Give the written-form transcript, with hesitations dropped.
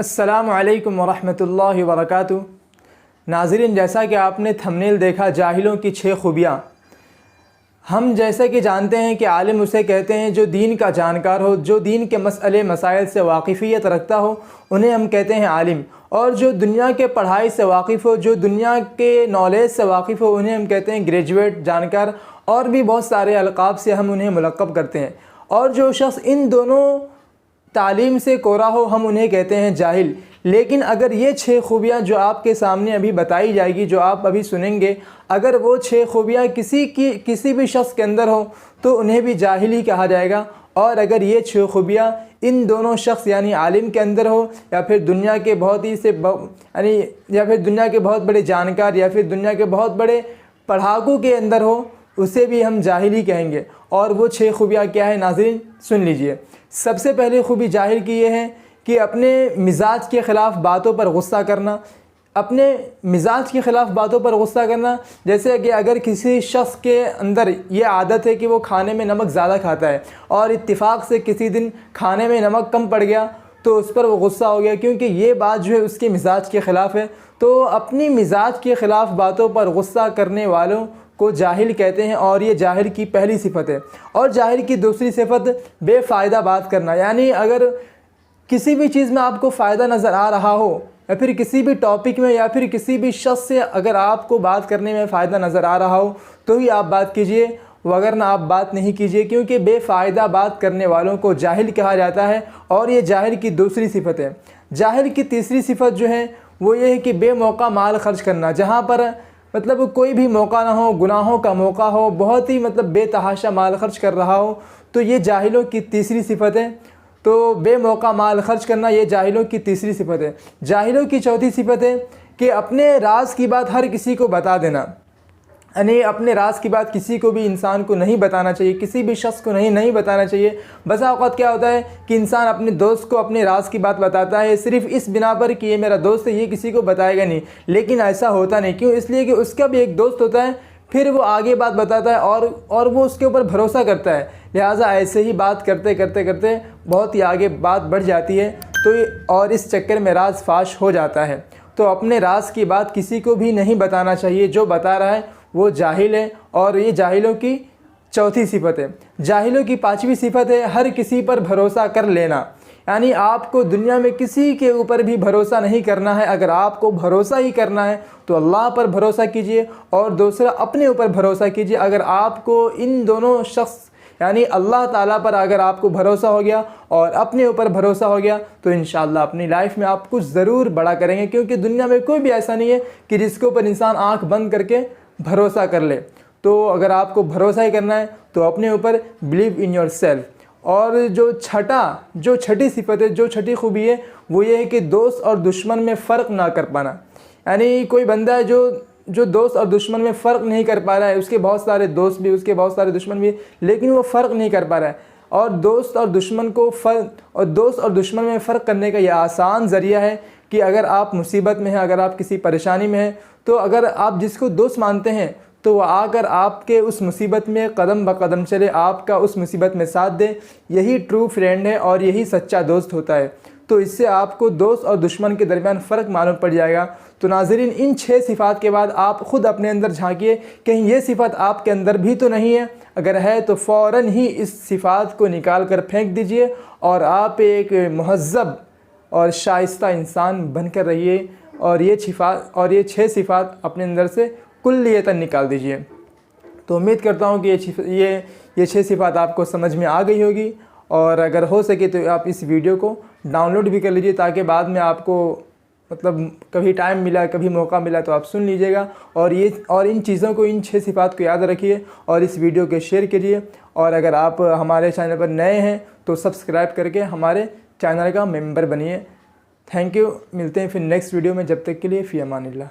अस्सलामु अलैकुम वरहमतुल्लाहि वबरकातुहू। नाज़रीन, जैसा कि आपने थंबनेल देखा, जाहिलों की 6 खूबियाँ। हम जैसा कि जानते हैं कि आलिम उसे कहते हैं जो दीन का जानकार हो, जो दीन के मसले मसाइल से वाकिफ़ियत रखता हो, उन्हें हम कहते हैं आलिम। और जो दुनिया के पढ़ाई से वाकिफ़ हो, जो दुनिया के नॉलेज से वाकिफ़ हो, उन्हें हम कहते हैं ग्रेजुएट, जानकार। और भी बहुत सारे अलक़ाब से हम उन्हें मुलक़्क़ब करते हैं। और जो शख्स इन दोनों तालीम से कोरा हो, हम उन्हें कहते हैं जाहिल। लेकिन अगर ये 6 खूबियाँ जो आपके सामने अभी बताई जाएगी, जो आप अभी सुनेंगे, अगर वो 6 खूबियाँ किसी भी शख्स के अंदर हो तो उन्हें भी जाहिल ही कहा जाएगा। और अगर ये 6 खूबियाँ इन दोनों शख्स यानी आलिम के अंदर हो, या फिर दुनिया के दुनिया के बहुत बड़े जानकार, या फिर दुनिया के बहुत बड़े पढ़ाकू के अंदर हो, उसे भी हम जाहिल ही कहेंगे। और वो 6 खूबियाँ क्या है नाज़रीन, सुन लीजिए। सबसे पहली खूबी जाहिल की ये है कि अपने मिजाज के ख़िलाफ़ बातों पर गुस्सा करना। अपने मिजाज के ख़िलाफ़ बातों पर गुस्सा करना, जैसे कि अगर किसी शख्स के अंदर ये आदत है कि वो खाने में नमक ज़्यादा खाता है और इत्तेफाक से किसी दिन खाने में नमक कम पड़ गया तो उस पर वो गुस्सा हो गया, क्योंकि ये बात जो है उसके मिजाज के ख़िलाफ़ है। तो अपनी मिजाज के ख़िलाफ़ बातों पर गुस्सा करने वालों को जाहिल कहते हैं, और ये जाहिल की पहली सिफत है। और जाहिल की दूसरी सिफत बेफ़ायदा बात करना, यानी अगर किसी भी चीज़ में आपको फ़ायदा नज़र आ रहा हो, या फिर किसी भी टॉपिक में, या फिर किसी भी शख्स से अगर आपको बात करने में फ़ायदा नज़र आ रहा हो तो ही आप बात कीजिए, वगरना आप बात नहीं कीजिए, क्योंकि बेफ़ायदा बात करने वालों को जाहिल कहा जाता है। और ये जाहिल की दूसरी सिफत है। जाहिल की तीसरी सिफत जो है वो ये है कि बेमौका माल खर्च करना, जहाँ पर मतलब कोई भी मौका ना हो, गुनाहों का मौका हो, बहुत ही बेतहाशा माल खर्च कर रहा हो, तो ये जाहिलों की तीसरी सिफत है। तो बेमौका माल खर्च करना ये जाहिलों की तीसरी सिफत है। जाहिलों की चौथी सिफत है कि अपने राज की बात हर किसी को बता देना, यानी अपने राज की बात किसी को भी इंसान को नहीं बताना चाहिए, किसी भी शख्स को नहीं बताना चाहिए। बसा औक़ात क्या होता है कि इंसान अपने दोस्त को अपने राज की बात बताता है सिर्फ़ इस बिना पर कि ये मेरा दोस्त है, ये किसी को बताएगा नहीं। लेकिन ऐसा होता नहीं। क्यों? इसलिए कि उसका भी एक दोस्त होता है, फिर वो आगे बात बताता है और वो उसके ऊपर भरोसा करता है। लिहाजा ऐसे ही बात करते करते बहुत ही आगे बात बढ़ जाती है, और इस चक्कर में राज फाश हो जाता है। तो अपने राज की बात किसी को भी नहीं बताना चाहिए। जो बता रहा है वो जाहिल है, और ये जाहिलों की चौथी सिफत है। जाहिलों की पांचवी सिफत है हर किसी पर भरोसा कर लेना, यानी आपको दुनिया में किसी के ऊपर भी भरोसा नहीं करना है। अगर आपको भरोसा ही करना है तो अल्लाह पर भरोसा कीजिए, और दूसरा अपने ऊपर भरोसा कीजिए। अगर आपको इन दोनों शख्स यानी अल्लाह ताला पर अगर आपको भरोसा हो गया और अपने ऊपर भरोसा हो गया तो इंशाअल्लाह अपनी लाइफ में आप कुछ ज़रूर बड़ा करेंगे, क्योंकि दुनिया में कोई भी ऐसा नहीं है कि जिसके ऊपर इंसान आँख बंद करके भरोसा कर ले। तो अगर आपको भरोसा ही करना है तो अपने ऊपर बिलीव इन योर सेल्फ। और जो छठी सिफत है, जो छठी खूबी है, वो ये है कि दोस्त और दुश्मन में फ़र्क ना कर पाना। यानी कोई बंदा है जो दोस्त और दुश्मन में फ़र्क नहीं कर पा रहा है, उसके बहुत सारे दोस्त भी, उसके बहुत सारे दुश्मन भी, लेकिन वो फ़र्क नहीं कर पा रहा है। और दोस्त और दुश्मन में फ़र्क करने का यह आसान ज़रिया है कि अगर आप मुसीबत में हैं, अगर आप किसी परेशानी में हैं, तो अगर आप जिसको दोस्त मानते हैं तो वह आकर आपके उस मुसीबत में कदम ब कदम चले, आपका उस मुसीबत में साथ दे। यही ट्रू फ्रेंड है और यही सच्चा दोस्त होता है। तो इससे आपको दोस्त और दुश्मन के दरमियान फ़र्क मालूम पड़ जाएगा। तो नाज़रीन, इन 6 सिफ़ात के बाद आप ख़ुद अपने अंदर झांकिए, कहीं ये सिफ़ात आपके अंदर भी तो नहीं है। अगर है तो फ़ौरन ही इस सिफ़ात को निकाल कर फेंक दीजिए, और आप एक महज़्ज़ब और शाइस्ता इंसान बनकर रहिए। और ये 6 सिफ़ात अपने अंदर से कुल्लियतन निकाल दीजिए। तो उम्मीद करता हूँ कि ये 6 सिफ़ात आपको समझ में आ गई होगी। और अगर हो सके तो आप इस वीडियो को डाउनलोड भी कर लीजिए, ताकि बाद में आपको कभी टाइम मिला, कभी मौका मिला तो आप सुन लीजिएगा। और इन चीज़ों को, इन 6 सिफ़ात को याद रखिए और इस वीडियो को शेयर कीजिए। और अगर आप हमारे चैनल पर नए हैं तो सब्सक्राइब करके हमारे चैनल का मेंबर बनिए। Thank you. मिलते हैं फिर नेक्स्ट वीडियो में। जब तक के लिए फ़ी अमानिल्लाह।